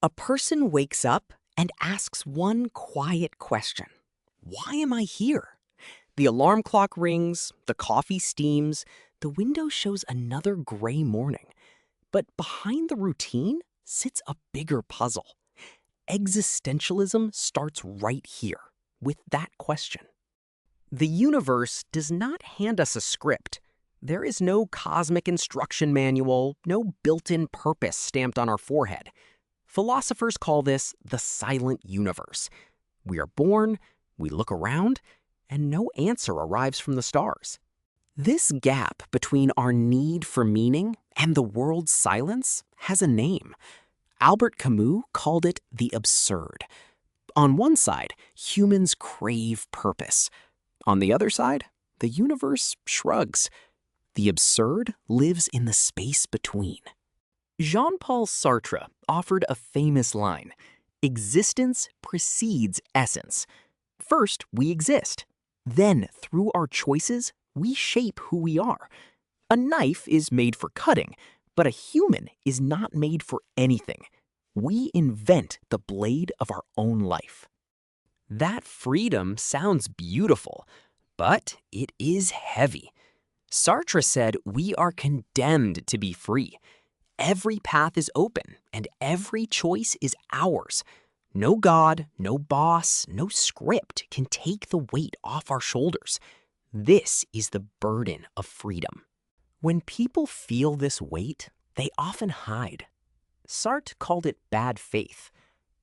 A person wakes up and asks one quiet question. Why am I here? The alarm clock rings, the coffee steams, the window shows another gray morning. But behind the routine sits a bigger puzzle. Existentialism starts right here, with that question. The universe does not hand us a script. There is no cosmic instruction manual, no built-in purpose stamped on our forehead. Philosophers call this the silent universe. We are born, we look around, and no answer arrives from the stars. This gap between our need for meaning and the world's silence has a name. Albert Camus called it the absurd. On one side, humans crave purpose. On the other side, the universe shrugs. The absurd lives in the space between. Jean-Paul Sartre offered a famous line: existence precedes essence. First, we exist. Then, through our choices, we shape who we are. A knife is made for cutting, but a human is not made for anything. We invent the blade of our own life. That freedom sounds beautiful, but it is heavy. Sartre said we are condemned to be free. Every path is open, and every choice is ours. No God, no boss, no script can take the weight off our shoulders. This is the burden of freedom. When people feel this weight, they often hide. Sartre called it bad faith.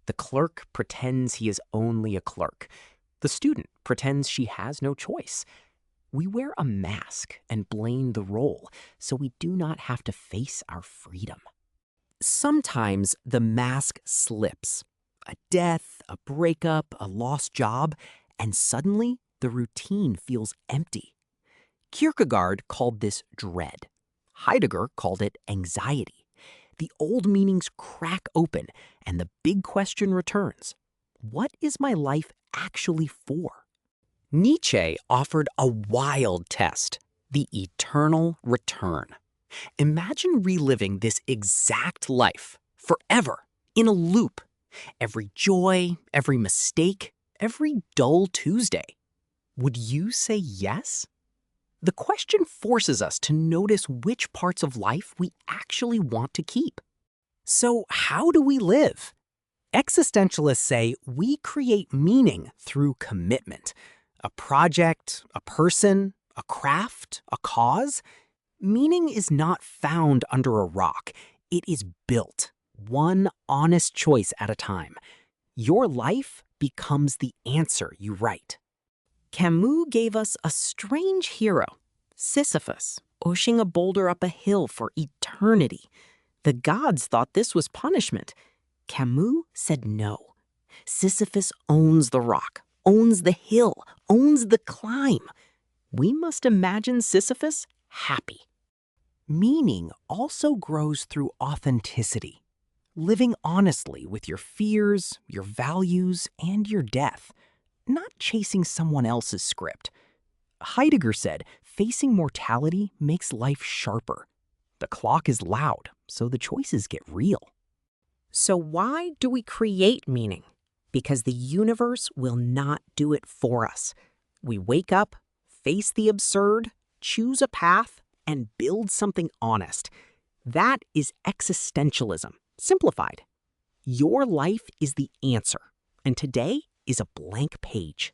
The clerk pretends he is only a clerk. The student pretends she has no choice. We wear a mask and blame the role, so we do not have to face our freedom. Sometimes the mask slips. A death, a breakup, a lost job, and suddenly the routine feels empty. Kierkegaard called this dread. Heidegger called it anxiety. The old meanings crack open, and the big question returns: what is my life actually for? Nietzsche offered a wild test: the eternal return. Imagine reliving this exact life forever, in a loop. Every joy, every mistake, every dull Tuesday. Would you say yes? The question forces us to notice which parts of life we actually want to keep. So how do we live? Existentialists say we create meaning through commitment. A project, a person, a craft, a cause. Meaning is not found under a rock. It is built, one honest choice at a time. Your life becomes the answer you write. Camus gave us a strange hero, Sisyphus, pushing a boulder up a hill for eternity. The gods thought this was punishment. Camus said no. Sisyphus owns the rock, owns the hill, owns the climb. We must imagine Sisyphus happy. Meaning also grows through authenticity, living honestly with your fears, your values, and your death, not chasing someone else's script. Heidegger said facing mortality makes life sharper. The clock is loud, so the choices get real. So why do we create meaning? Because the universe will not do it for us. We wake up, face the absurd, choose a path, and build something honest. That is existentialism, simplified. Your life is the answer, and today is a blank page.